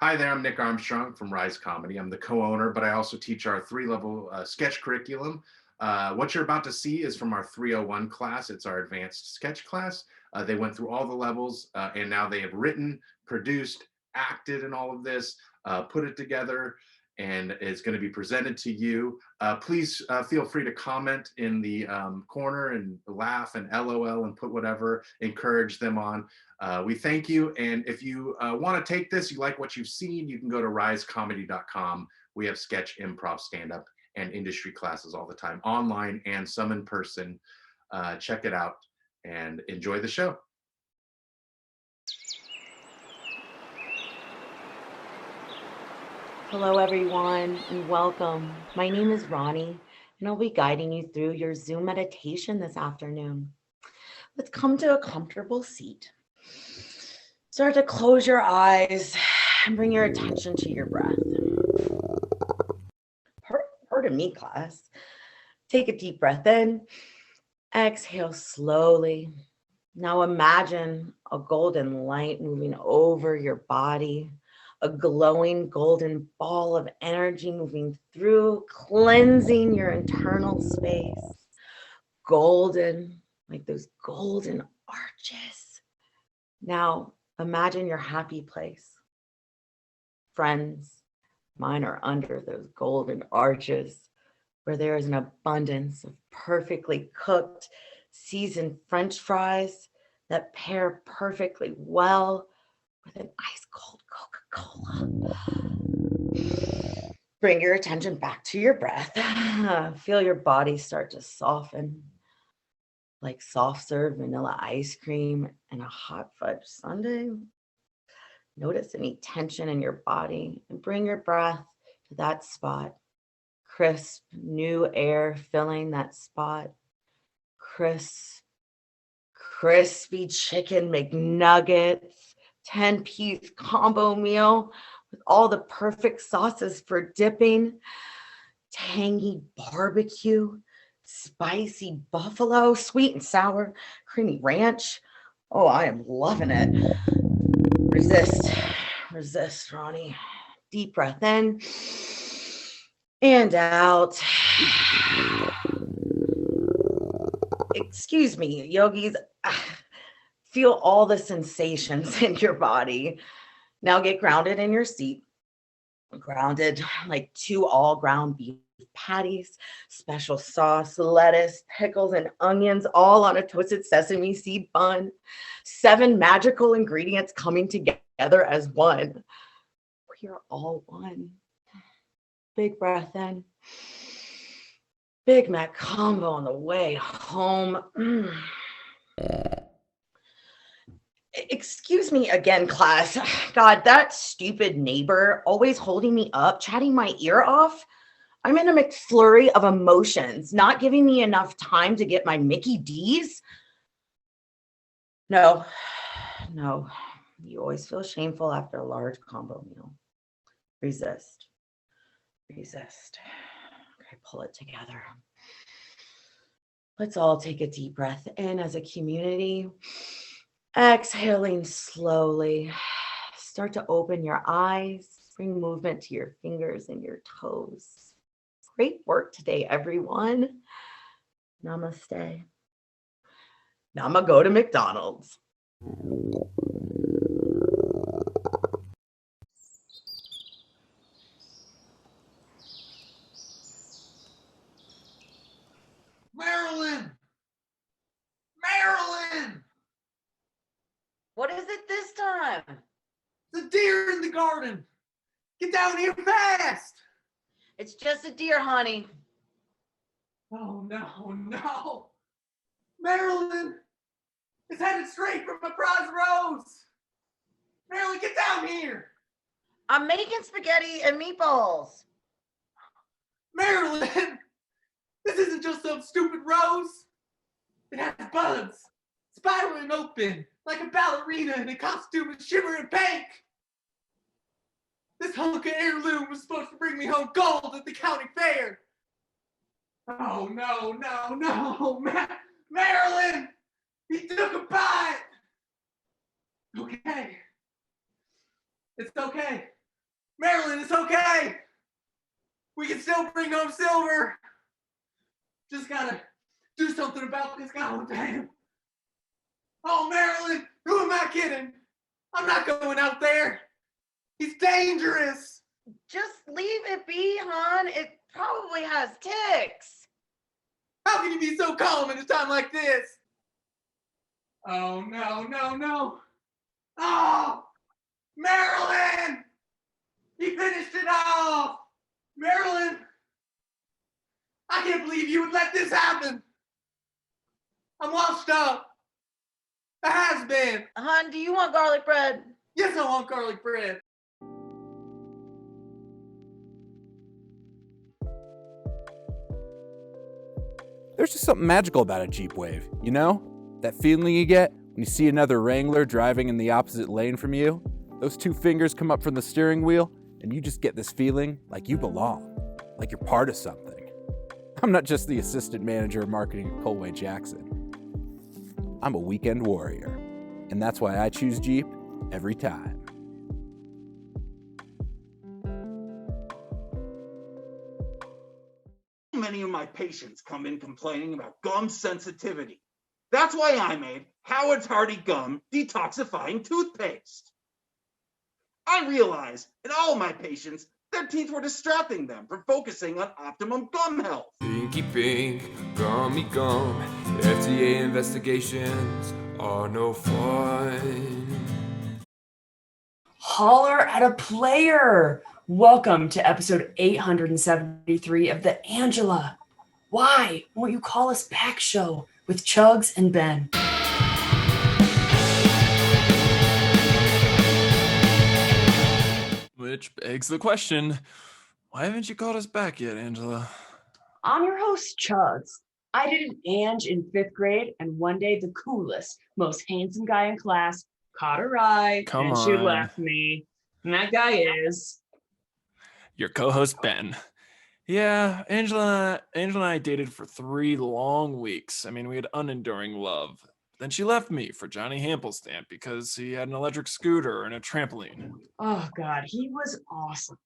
Hi there, I'm Nick Armstrong from Rise Comedy. I'm the co-owner, but I also teach our three-level sketch curriculum. What you're about to see is from our 301 class. It's our advanced sketch class. They went through all the levels, and now they have written, produced, acted in all of this, put it together, and it's going to be presented to you. Please feel free to comment in the corner and laugh and LOL and put whatever, encourage them on. We thank you. And if you want to take this, you like what you've seen, you can go to risecomedy.com. We have sketch, improv, stand up, and industry classes all the time, online and some in person. Check it out and enjoy the show. Hello, everyone, and welcome. My name is Ronnie, and I'll be guiding you through your Zoom meditation this afternoon. Let's come to a comfortable seat. Start to close your eyes and bring your attention to your breath. Pardon me, class. Take a deep breath in. Exhale slowly. Now imagine a golden light moving over your body, a glowing golden ball of energy moving through, cleansing your internal space. Golden, like those golden arches. Now imagine your happy place. Friends, mine are under those golden arches where there is an abundance of perfectly cooked, seasoned French fries that pair perfectly well with an ice cold Coca-Cola. Bring your attention back to your breath. Feel your body start to soften like soft serve vanilla ice cream and a hot fudge sundae. Notice any tension in your body and bring your breath to that spot. Crisp, new air filling that spot. Crisp, crispy chicken McNuggets, 10-piece combo meal with all the perfect sauces for dipping, tangy barbecue, spicy buffalo, sweet and sour, creamy ranch. Oh, I am loving it. Resist, Ronnie. Deep breath in and out. Excuse me, yogis. Feel all the sensations in your body. Now get grounded in your seat. Grounded like 2 all ground beef patties, special sauce, lettuce, pickles, and onions, all on a toasted sesame seed bun. 7 magical ingredients coming together as one. We are all one. Big breath in. Big Mac combo on the way home. Excuse me again, class. God, that stupid neighbor always holding me up, chatting my ear off. I'm in a McFlurry of emotions, not giving me enough time to get my Mickey D's. No. You always feel shameful after a large combo meal. Resist. Okay, pull it together. Let's all take a deep breath in as a community. Exhaling slowly. Start to open your eyes. Bring movement to your fingers and your toes. Great work today, everyone. Namaste. Now I'm going to go to McDonald's. Marilyn! What is it this time? The deer in the garden! Get down here fast! It's just a deer, honey. Oh, no. Marilyn! It's headed straight for my prize rose! Marilyn, get down here! I'm making spaghetti and meatballs. Marilyn! This isn't just some stupid rose. It has buds, spiraling open like a ballerina in a costume of shimmering pink. This hunk of heirloom was supposed to bring me home gold at the county fair. Oh, no. Marilyn! He took a bite! Okay. It's okay. Marilyn, it's okay. We can still bring home silver. Just gotta do something about this goblin band. Oh, Marilyn, who am I kidding? I'm not going out there. He's dangerous. Just leave it be, hon. It probably has ticks. How can you be so calm in a time like this? Oh, no. Oh, Marilyn! He finished it off! Marilyn! I can't believe you would let this happen! I'm washed up! I has been! Hon, do you want garlic bread? Yes, I want garlic bread! There's just something magical about a Jeep Wave, you know? That feeling you get when you see another Wrangler driving in the opposite lane from you. Those two fingers come up from the steering wheel, and you just get this feeling like you belong, like you're part of something. I'm not just the assistant manager of marketing at Colway Jackson. I'm a weekend warrior, and that's why I choose Jeep every time. Many of my patients come in complaining about gum sensitivity. That's why I made Howard's Hearty Gum Detoxifying Toothpaste. I realized in all my patients, their teeth were distracting them from focusing on optimum gum health. Pinky pink, gummy gum. FDA investigations are no fun. Holler at a player. Welcome to episode 873 of the Angela. Why won't you call us back show with Chugs and Ben? Which begs the question, why haven't you called us back yet, Angela? I'm your host, Chugs. I did an Ange in 5th grade, and one day the coolest, most handsome guy in class caught a ride, Come and she on. left me. And that guy is... Your co-host, Ben. Yeah, Angela and I dated for 3 long weeks. I mean, we had unenduring love. Then she left me for Johnny Hamplestamp because he had an electric scooter and a trampoline. Oh, God, he was awesome.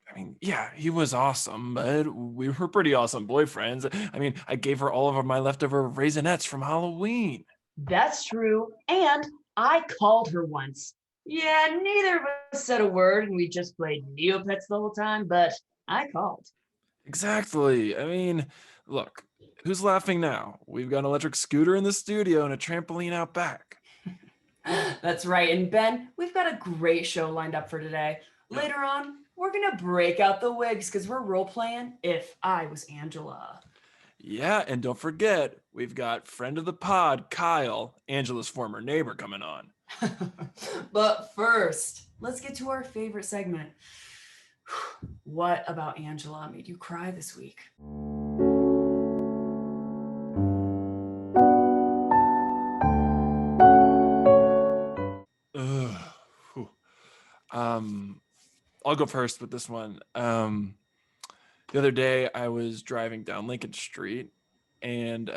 I mean, yeah, he was awesome, but we were pretty awesome boyfriends. I mean, I gave her all of my leftover Raisinets from Halloween. That's true. And I called her once. Yeah, neither of us said a word, and we just played Neopets the whole time, but I called. Exactly. I mean, look, who's laughing now? We've got an electric scooter in the studio and a trampoline out back. That's right. And Ben, we've got a great show lined up for today. Later on, we're going to break out the wigs because we're role-playing If I Was Angela. Yeah, and don't forget, we've got friend of the pod, Kyle, Angela's former neighbor, coming on. But first, let's get to our favorite segment. What about Angela made you cry this week? Ugh. Whew. I'll go first with this one. The other day I was driving down Lincoln Street and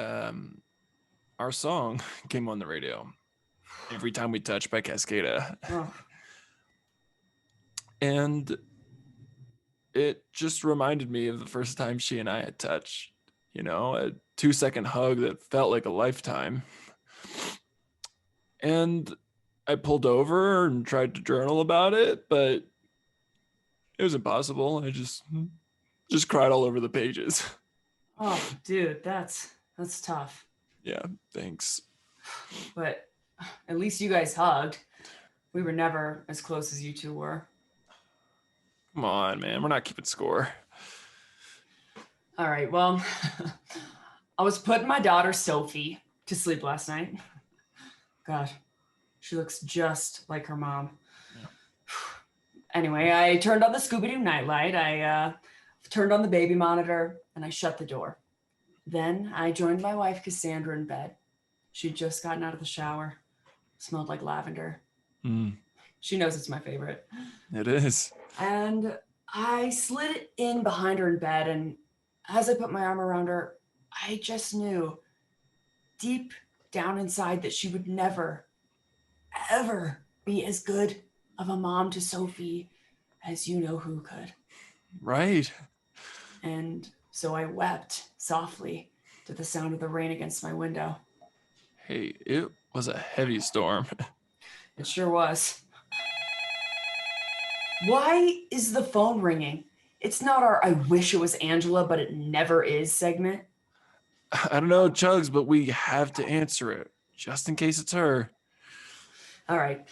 our song came on the radio. Every Time We Touch by Cascada. Oh. And it just reminded me of the first time she and I had touched, you know, a 2-second hug that felt like a lifetime. And I pulled over and tried to journal about it, but it was impossible. I just cried all over the pages. Oh, dude, that's tough. Yeah, thanks. But at least you guys hugged. We were never as close as you two were. Come on, man. We're not keeping score. All right, well, I was putting my daughter Sophie to sleep last night. God, she looks just like her mom. Yeah. Anyway, I turned on the Scooby-Doo nightlight. I turned on the baby monitor, and I shut the door. Then I joined my wife, Cassandra, in bed. She'd just gotten out of the shower. Smelled like lavender. She knows it's my favorite. It is. And I slid in behind her in bed, and as I put my arm around her, I just knew deep down inside that she would never, ever be as good of a mom to Sophie as you know who could. Right. And so I wept softly to the sound of the rain against my window. Hey, it was a heavy storm. It sure was. Why is the phone ringing? It's not our I wish it was Angela, but it never is segment. I don't know, Chugs, but we have to answer it just in case it's her. All right.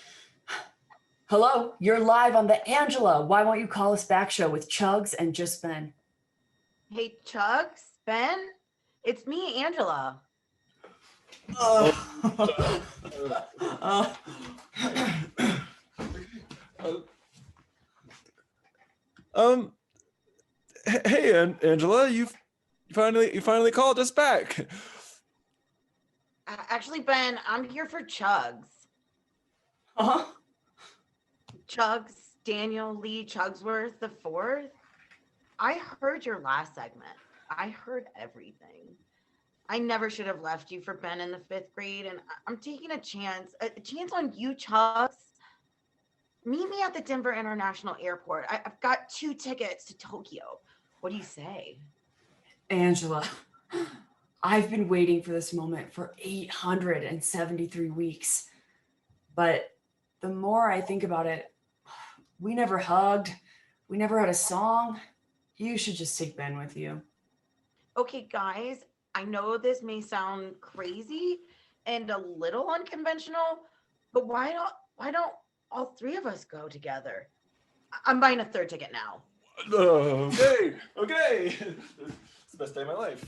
Hello, you're live on the Angela. Why won't you call us back show with Chugs and just Ben? Hey, Chugs, Ben, it's me, Angela. Hey, Angela, you finally called us back. Actually, Ben, I'm here for Chugs. Huh? Chugs, Daniel Lee Chugsworth the fourth. I heard your last segment. I heard everything. I never should have left you for Ben in the 5th grade, and I'm taking a chance on you, Chugs. Meet me at the Denver International Airport. I've got 2 tickets to Tokyo. What do you say? Angela, I've been waiting for this moment for 873 weeks. But the more I think about it, we never hugged. We never had a song. You should just take Ben with you. Okay, guys, I know this may sound crazy and a little unconventional, but why don't all 3 of us go together? I'm buying a 3rd ticket now. Okay. It's the best day of my life.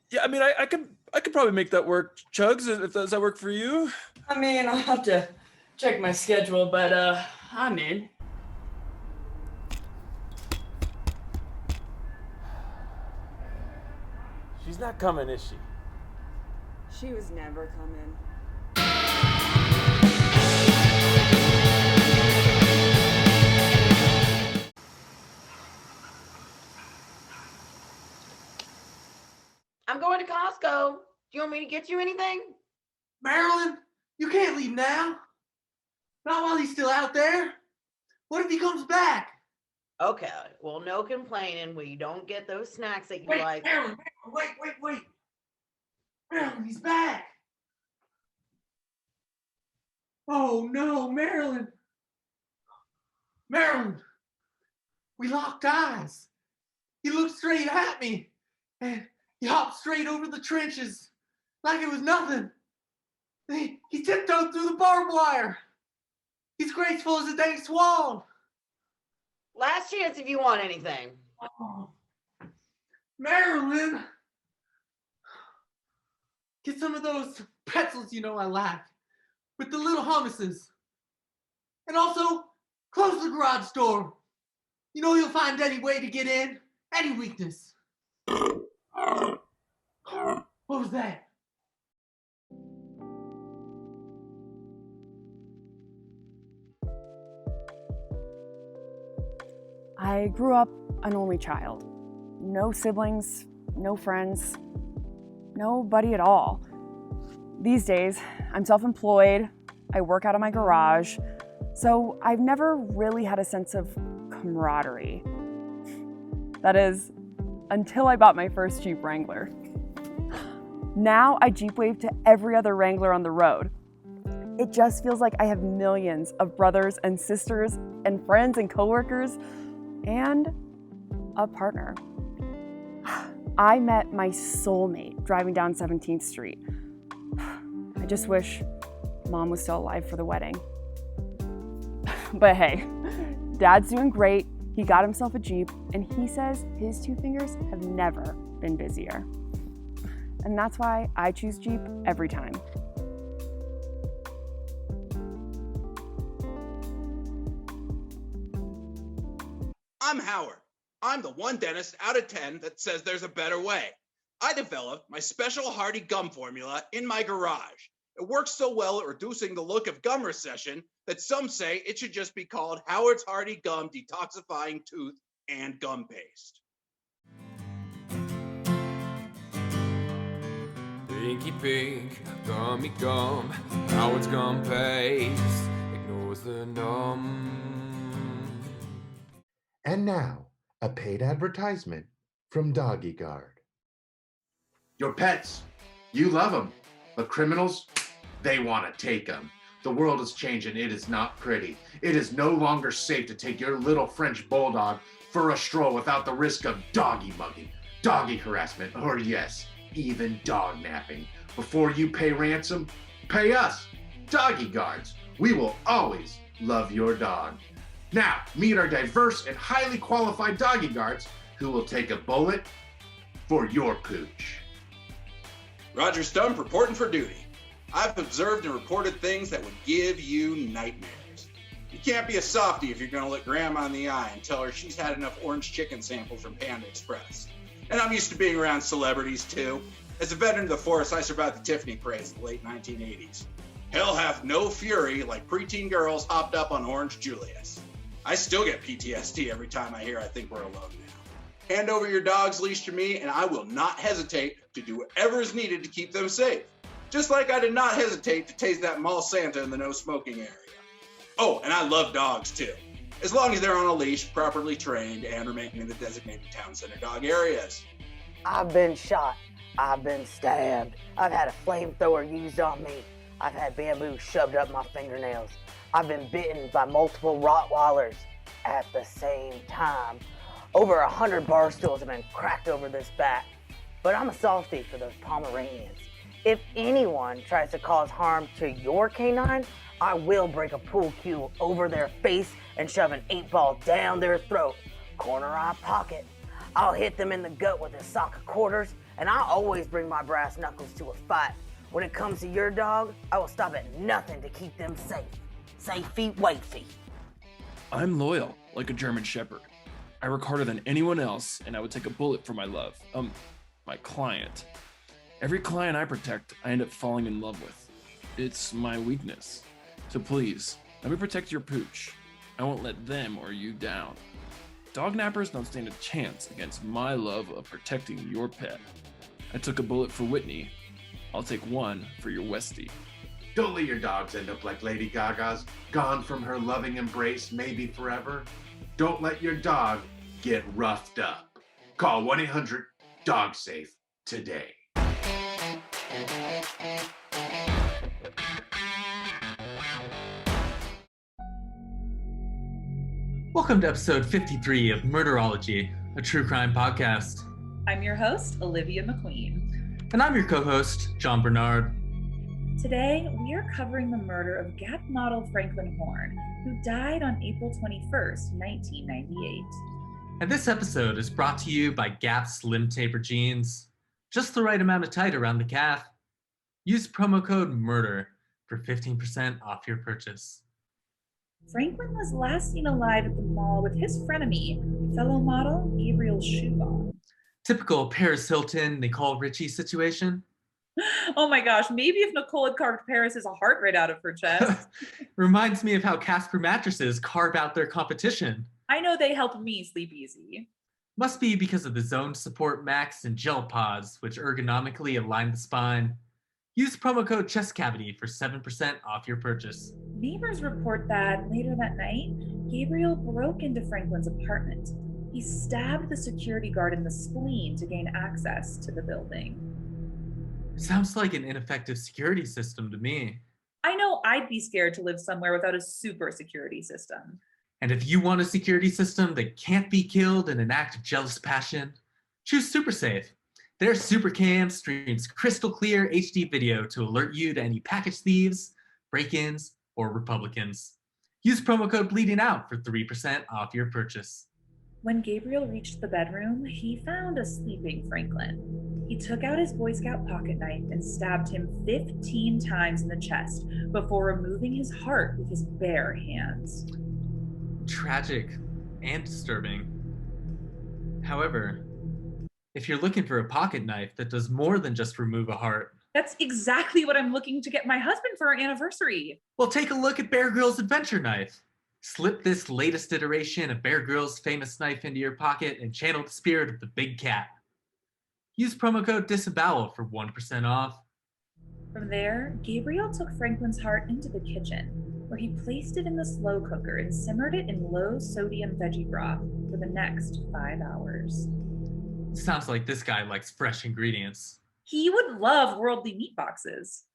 Yeah, I mean, I could probably make that work, Chugs. If does that work for you? I mean, I'll have to check my schedule, but I'm in. She's not coming, is she? She was never coming. I'm going to Costco. Do you want me to get you anything? Marilyn, you can't leave now. Not while he's still out there. What if he comes back? Okay, well, no complaining when you don't get those snacks that you Wait, like. Marilyn, wait. Marilyn, he's back. Oh no, Marilyn. Marilyn, we locked eyes. He looked straight at me and he hopped straight over the trenches like it was nothing. He tiptoed through the barbed wire. He's graceful as a dang swan. Last chance if you want anything. Oh, Marilyn, get some of those pretzels you know I like, with the little hummuses. And also, close the garage door. You know you'll find any way to get in, any weakness. What was that? I grew up an only child. No siblings, no friends, nobody at all. These days, I'm self-employed, I work out of my garage, so I've never really had a sense of camaraderie. That is, until I bought my first Jeep Wrangler. Now I Jeep wave to every other Wrangler on the road. It just feels like I have millions of brothers and sisters and friends and coworkers and a partner. I met my soulmate driving down 17th Street. I just wish Mom was still alive for the wedding. But hey, Dad's doing great. He got himself a Jeep, and he says his 2 fingers have never been busier. And that's why I choose Jeep every time. I'm Howard. I'm the one dentist out of 10 that says there's a better way. I developed my special Hardy gum formula in my garage. It works so well at reducing the look of gum recession that some say it should just be called Howard's Hardy Gum Detoxifying Tooth and Gum Paste. Pinky pink, gummy gum, Howard's gum paste, ignores the numb. And now, a paid advertisement from Doggy Guard. Your pets, you love them, but criminals, they want to take them. The world is changing. It is not pretty. It is no longer safe to take your little French bulldog for a stroll without the risk of doggy mugging, doggy harassment, or yes, even dog napping. Before you pay ransom, pay us, Doggy Guards. We will always love your dog. Now, meet our diverse and highly qualified Doggy Guards who will take a bullet for your pooch. Roger Stump reporting for duty. I've observed and reported things that would give you nightmares. You can't be a softie if you're going to look Grandma in the eye and tell her she's had enough orange chicken samples from Panda Express. And I'm used to being around celebrities too. As a veteran of the force, I survived the Tiffany craze in the late 1980s. Hell hath no fury like preteen girls hopped up on Orange Julius. I still get PTSD every time I hear I think we're alone now. Hand over your dog's leash to me and I will not hesitate to do whatever is needed to keep them safe. Just like I did not hesitate to tase that mall Santa in the no smoking area. Oh, and I love dogs too. As long as they're on a leash, properly trained, and remaining in the designated town center dog areas. I've been shot. I've been stabbed. I've had a flamethrower used on me. I've had bamboo shoved up my fingernails. I've been bitten by multiple Rottweilers at the same time. Over 100 bar stools have been cracked over this back. But I'm a softie for those Pomeranians. If anyone tries to cause harm to your canine, I will break a pool cue over their face and shove an 8-ball down their throat. Corner eye pocket. I'll hit them in the gut with a sock of quarters, and I always bring my brass knuckles to a fight. When it comes to your dog, I will stop at nothing to keep them safe. Safe feet, wait feet. I'm loyal, like a German Shepherd. I work harder than anyone else, and I would take a bullet for my love. My client. Every client I protect, I end up falling in love with. It's my weakness. So please, let me protect your pooch. I won't let them or you down. Dog nappers don't stand a chance against my love of protecting your pet. I took a bullet for Whitney. I'll take one for your Westie. Don't let your dogs end up like Lady Gaga's, gone from her loving embrace, maybe forever. Don't let your dog get roughed up. Call 1-800-DOG-SAFE today. Welcome to episode 53 of Murderology, a true crime podcast. I'm your host, Olivia McQueen. And I'm your co-host, John Bernard. Today, we are covering the murder of Gap model Franklin Horn, who died on April 21st, 1998. And this episode is brought to you by Gap Slim Taper Jeans. Just the right amount of tight around the calf. Use promo code MURDER for 15% off your purchase. Franklin was last seen alive at the mall with his frenemy, fellow model Gabriel Schubon. Typical Paris Hilton, Nicole Richie situation. Oh my gosh, maybe if Nicole had carved Paris' heart right out of her chest. Reminds me of how Casper mattresses carve out their competition. I know they help me sleep easy. Must be because of the Zone Support Max and Gel Pods, which ergonomically align the spine. Use promo code CHESTCAVITY for 7% off your purchase. Neighbors report that later that night, Gabriel broke into Franklin's apartment. He stabbed the security guard in the spleen to gain access to the building. Sounds like an ineffective security system to me. I know I'd be scared to live somewhere without a super security system. And if you want a security system that can't be killed in an act of jealous passion, choose SuperSafe. Their SuperCam streams crystal clear HD video to alert you to any package thieves, break-ins, or Republicans. Use promo code BLEEDINGOUT for 3% off your purchase. When Gabriel reached the bedroom, he found a sleeping Franklin. He took out his Boy Scout pocket knife and stabbed him 15 times in the chest before removing his heart with his bare hands. Tragic and disturbing. However, if you're looking for a pocket knife that does more than just remove a heart, that's exactly what I'm looking to get my husband for our anniversary. Well, take a look at Bear Grylls' adventure knife. Slip this latest iteration of Bear Grylls' famous knife into your pocket and channel the spirit of the big cat. Use promo code DISABOWEL for 1% off From there, Gabriel took Franklin's heart into the kitchen, where he placed it in the slow cooker and simmered it in low-sodium veggie broth for the next 5 hours. Sounds like this guy likes fresh ingredients. He would love worldly meat boxes.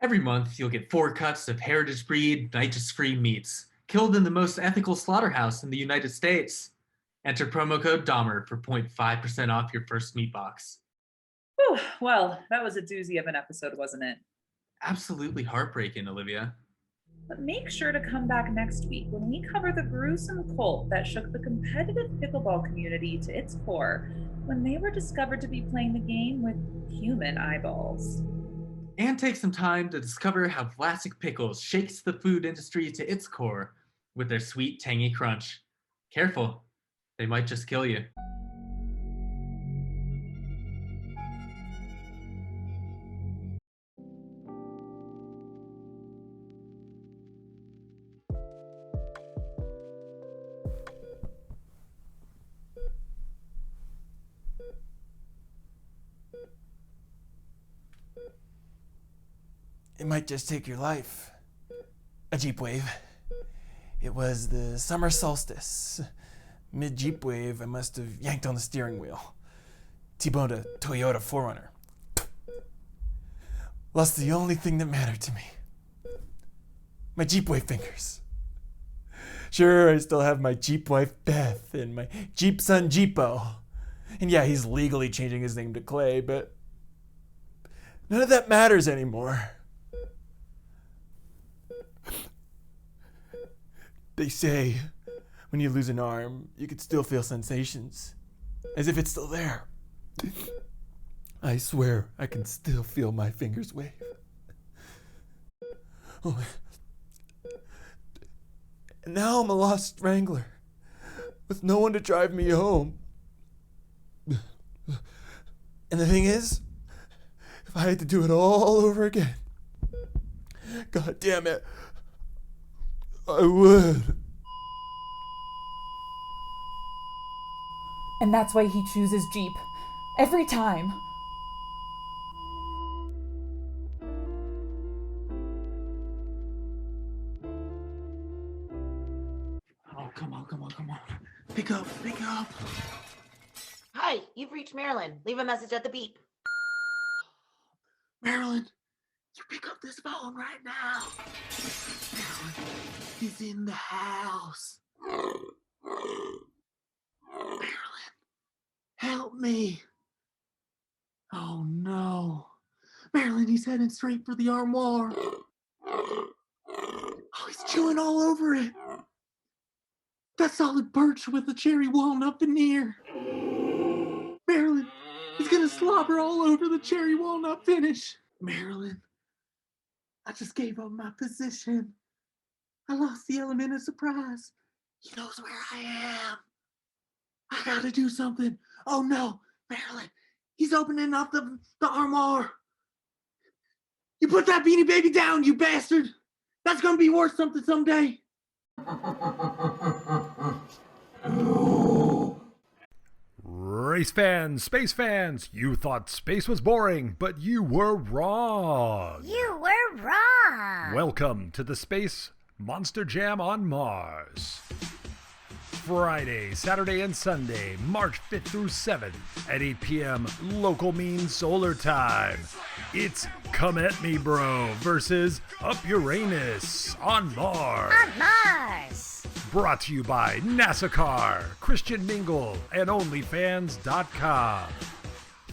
Every month, you'll get 4 cuts of heritage breed, nitrous-free meats, killed in the most ethical slaughterhouse in the United States. Enter promo code Dahmer for 0.5% off your first meat box. Whew, well, that was a doozy of an episode, wasn't it? Absolutely heartbreaking, Olivia. But make sure to come back next week when we cover the gruesome cult that shook the competitive pickleball community to its core when they were discovered to be playing the game with human eyeballs. And take some time to discover how Vlasic Pickles shakes the food industry to its core with their sweet, tangy crunch. Careful, they might just kill you. It might just take your life. A Jeep Wave. It was the summer solstice. Mid-Jeep Wave, I must have yanked on the steering wheel. T-boned a Toyota 4Runner. Lost the only thing that mattered to me. My Jeep Wave fingers. Sure, I still have my Jeep wife Beth and my Jeep son Jeepo. And yeah, he's legally changing his name to Clay, but none of that matters anymore. They say when you lose an arm, you can still feel sensations, as if it's still there. I swear I can still feel my fingers wave. Oh. And now I'm a lost Wrangler, with no one to drive me home. And the thing is, if I had to do it all over again, God damn it, I would. And that's why he chooses Jeep. Every time. Oh, come on. Pick up. Hi, you've reached Marilyn. Leave a message at the beep. Marilyn, you pick up this phone right now. Marilyn, he's in the house. Marilyn, help me. Oh no. Marilyn, he's heading straight for the armoire. Oh, he's chewing all over it. That solid birch with the cherry walnut veneer. Marilyn, he's gonna slobber all over the cherry walnut finish. Marilyn, I just gave up my position. I lost the element of surprise. He knows where I am. I gotta do something. Oh no, Marilyn, he's opening up the armoire. You put that Beanie Baby down, you bastard. That's gonna be worth something someday. Race fans, space fans, you thought space was boring, but you were wrong. You were wrong. Welcome to the Space Monster Jam on Mars. Friday, Saturday, and Sunday, March 5th through 7th at 8 p.m. local mean solar time. It's Come At Me Bro versus Up Uranus on Mars. On Mars. Brought to you by NASCAR, Christian Mingle, and OnlyFans.com.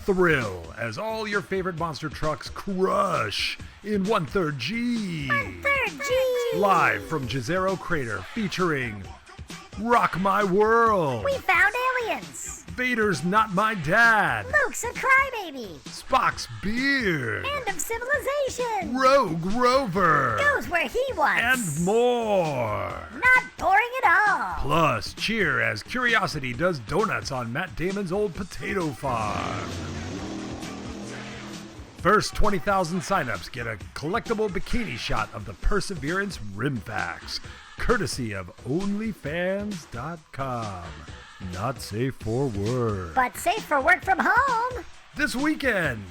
Thrill as all your favorite monster trucks crush in 1/3 G. 1/3 G. Live from Jezero Crater featuring Rock My World. We found aliens. Vader's Not My Dad. Luke's a crybaby. Spock's Beard. End of civilization. Rogue Rover. Goes where he wants. And more. Not boring at all. Plus, cheer as Curiosity does donuts on Matt Damon's old potato farm. First 20,000 signups get a collectible bikini shot of the Perseverance Rimfax, courtesy of OnlyFans.com. Not safe for work. But safe for work from home. This weekend,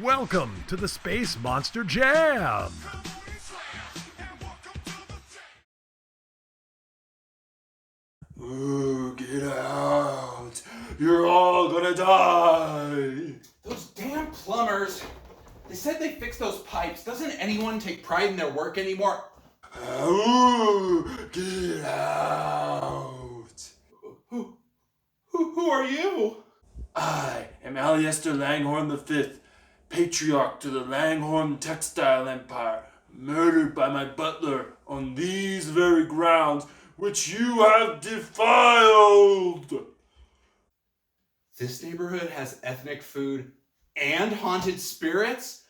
Welcome to the Space Monster Jam! Ooh, get out. You're all gonna die. Those damn plumbers. They said they fixed those pipes. Doesn't anyone take pride in their work anymore? Ooh, get out. Who are you? I am Aliester Langhorn V, patriarch to the Langhorn Textile Empire, murdered by my butler on these very grounds which you have defiled. This neighborhood has ethnic food and haunted spirits?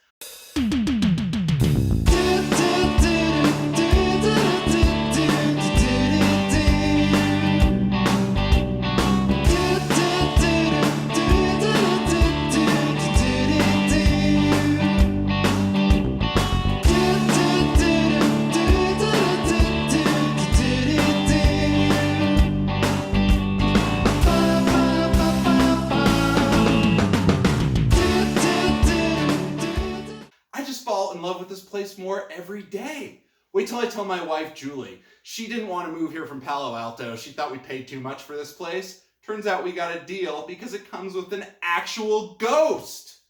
In love with this place more every day. Wait till I tell my wife Julie. She didn't want to move here from Palo Alto. She thought we paid too much for this place. Turns out we got a deal because it comes with an actual ghost.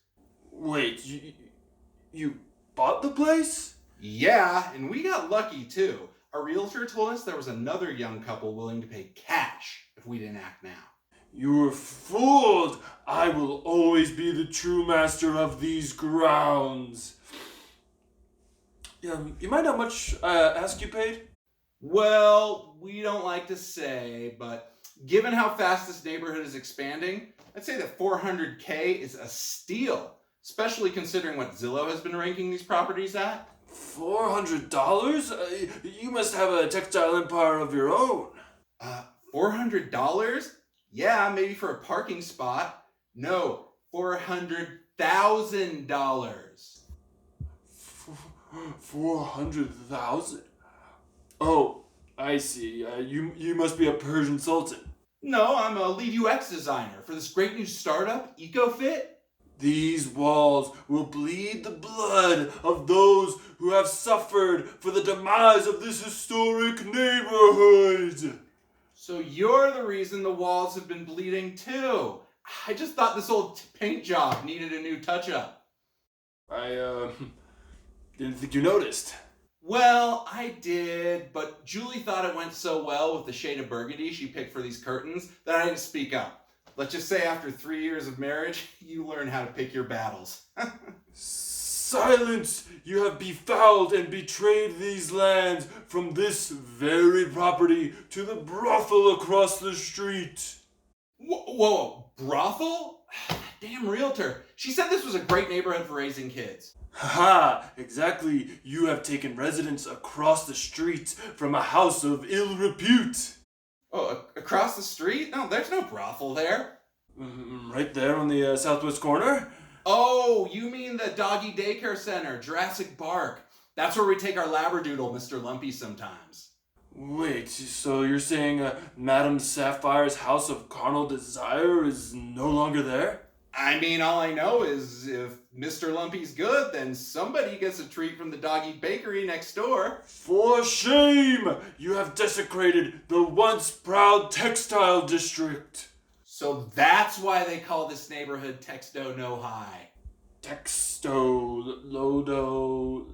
Wait, you bought the place? Yeah, and we got lucky too. Our realtor told us there was another young couple willing to pay cash if we didn't act now. You were fooled. I will always be the true master of these grounds. You mind how much ask you paid? Well, we don't like to say, but given how fast this neighborhood is expanding, I'd say that $400K is a steal, especially considering what Zillow has been ranking these properties at. $400? You must have a textile empire of your own. $400? Yeah, maybe for a parking spot. No, $400,000. 400,000? Oh, I see. You must be a Persian sultan. No, I'm a lead UX designer for this great new startup, EcoFit. These walls will bleed the blood of those who have suffered for the demise of this historic neighborhood. So you're the reason the walls have been bleeding too. I just thought this old paint job needed a new touch-up. I didn't think you noticed. Well, I did, but Julie thought it went so well with the shade of burgundy she picked for these curtains that I didn't speak up. Let's just say after 3 years of marriage, you learn how to pick your battles. Silence! You have befouled and betrayed these lands from this very property to the brothel across the street. Whoa, brothel? Damn realtor. She said this was a great neighborhood for raising kids. Haha, exactly. You have taken residence across the street from a house of ill repute. Oh, across the street? No, there's no brothel there. Right there on the southwest corner? Oh, you mean the doggy daycare center, Jurassic Park. That's where we take our Labradoodle, Mr. Lumpy, sometimes. Wait, so you're saying Madame Sapphire's house of carnal desire is no longer there? I mean, all I know is if Mr. Lumpy's good, then somebody gets a treat from the doggy bakery next door. For shame! You have desecrated the once proud textile district. So that's why they call this neighborhood Texto No High. Texto, Lodo...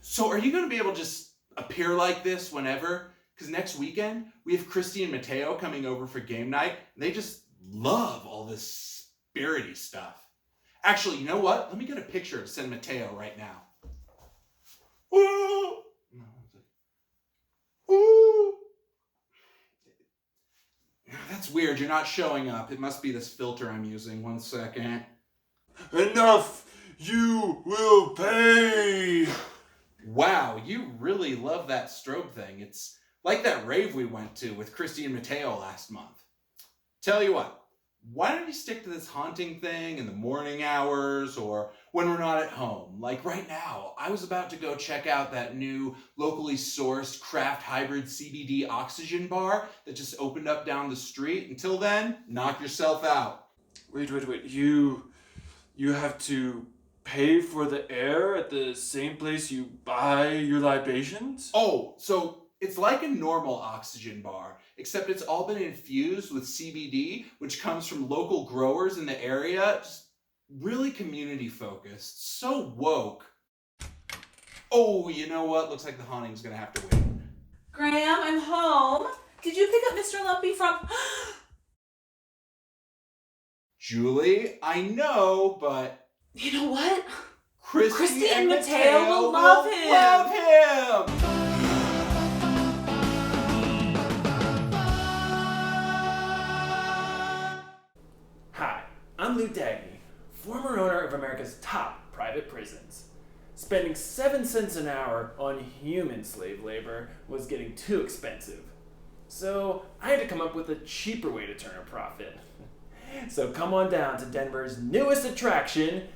So are you going to be able to just appear like this whenever? Because next weekend, we have Christy and Mateo coming over for game night. And they just love all this spirity stuff. Actually, you know what? Let me get a picture to send Mateo right now. Ooh. Ooh. That's weird. You're not showing up. It must be this filter I'm using. 1 second. Enough! You will pay! Wow, you really love that strobe thing. It's like that rave we went to with Christy and Mateo last month. Tell you what, why don't you stick to this haunting thing in the morning hours or when we're not at home? Like right now, I was about to go check out that new locally sourced craft hybrid CBD oxygen bar that just opened up down the street. Until then, knock yourself out. Wait. You have to pay for the air at the same place you buy your libations? Oh, so it's like a normal oxygen bar, except it's all been infused with CBD, which comes from local growers in the area. Just really community focused. So woke. Oh, you know what? Looks like the haunting's gonna have to wait. Graham, I'm home. Did you pick up Mr. Lumpy from... Julie, I know, but... You know what? Christy and Mateo will love him. Love him! Hi, I'm Lou Dagny, former owner of America's top private prisons. Spending 7 cents an hour on human slave labor was getting too expensive. So I had to come up with a cheaper way to turn a profit. So come on down to Denver's newest attraction,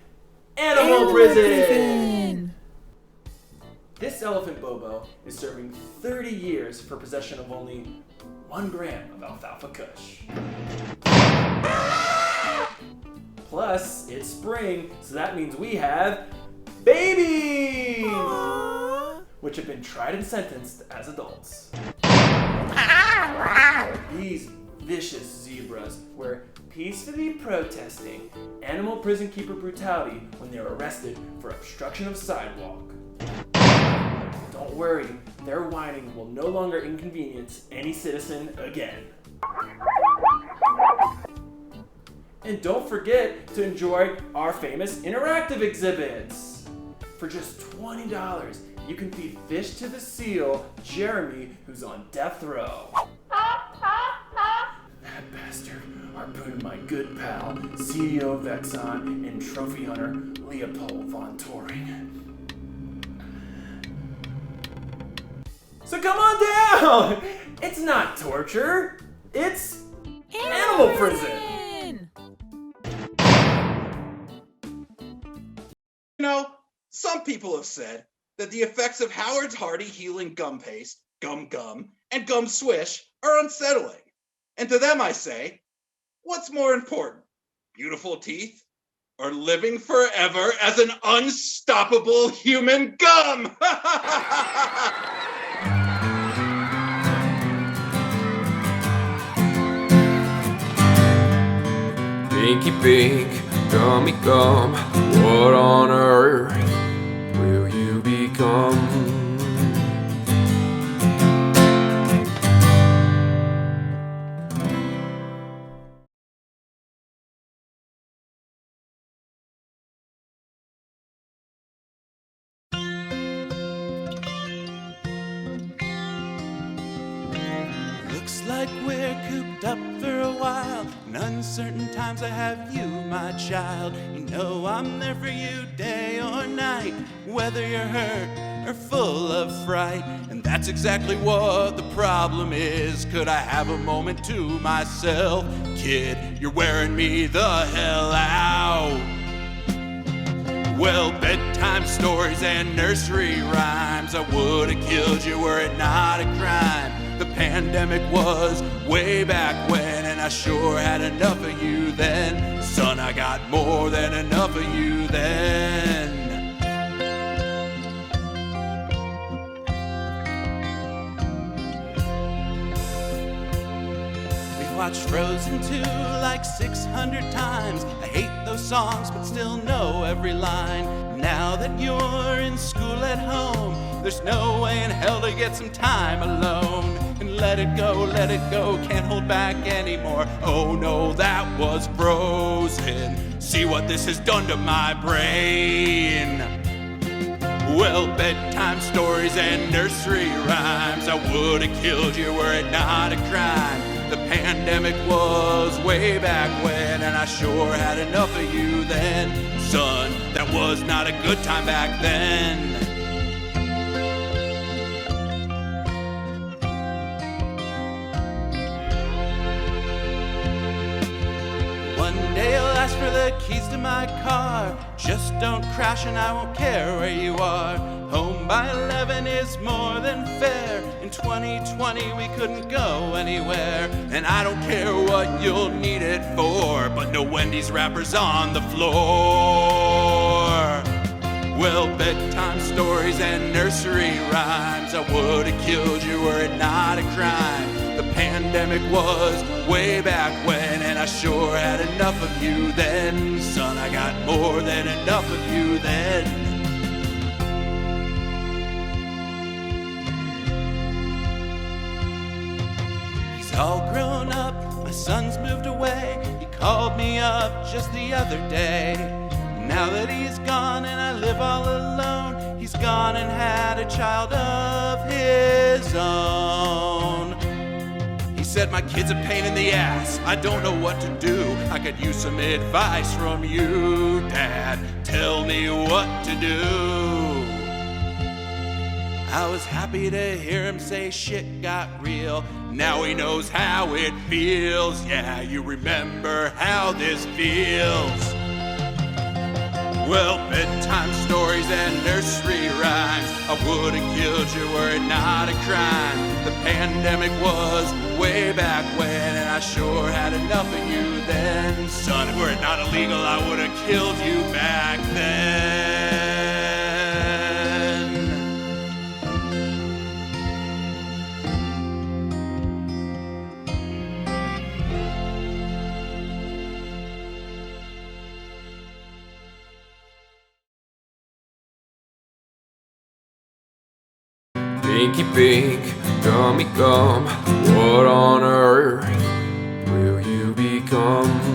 Animal Prison! This elephant Bobo is serving 30 years for possession of only 1 gram of alfalfa kush. Plus, it's spring, so that means we have babies! Which have been tried and sentenced as adults. These vicious zebras were peacefully protesting animal prison keeper brutality when they were arrested for obstruction of sidewalk. Don't worry, their whining will no longer inconvenience any citizen again. And don't forget to enjoy our famous interactive exhibits. For just $20, you can feed fish to the seal, Jeremy, who's on death row. That bastard harpooned my good pal, CEO of Exxon and trophy hunter Leopold von Toring. So come on down! It's not torture, it's animal prison! You know, some people have said that the effects of Howard's Hearty healing gum paste, gum gum, and gum swish are unsettling. And to them I say, what's more important, beautiful teeth or living forever as an unstoppable human gum? Pinky pink, gummy gum, what on earth will you become? Looks like we're cooped up for a while. In uncertain times I have you, my child. You know I'm there for you day or night, whether you're hurt or full of fright. And that's exactly what the problem is. Could I have a moment to myself? Kid, you're wearing me the hell out. Well, bedtime stories and nursery rhymes, I would've killed you were it not a crime. The pandemic was way back when, and I sure had enough of you then. Son, I got more than enough of you then. We've watched Frozen 2 like 600 times. I hate those songs, but still know every line. Now that you're in school at home, there's no way in hell to get some time alone. And let it go, can't hold back anymore. Oh no, that was Frozen. See what this has done to my brain. Well, bedtime stories and nursery rhymes, I would've killed you were it not a crime. The pandemic was way back when, and I sure had enough of you then. Son, that was not a good time back then. One day I'll ask for the keys to my car. Just don't crash and I won't care where you are. Home by 11 is more than fair. In 2020 we couldn't go anywhere. And I don't care what you'll need it for, but no Wendy's wrappers on the floor. Well, bedtime stories and nursery rhymes, I would have killed you were it not a crime. The pandemic was way back when, and I sure had enough of you then. Son, I got more than enough of you then. He's all grown up, my son's moved away. He called me up just the other day. Now that he's gone and I live all alone, he's gone and had a child of his own. He said, my kid's a pain in the ass, I don't know what to do. I could use some advice from you, Dad. Tell me what to do. I was happy to hear him say shit got real. Now he knows how it feels. Yeah, you remember how this feels. Well, bedtime stories and nursery rhymes, I would have killed you were it not a crime. The pandemic was way back when, and I sure had enough of you then. Son, were it not illegal, I would have killed you back then. Pinky pink, gummy gum, what on earth will you become?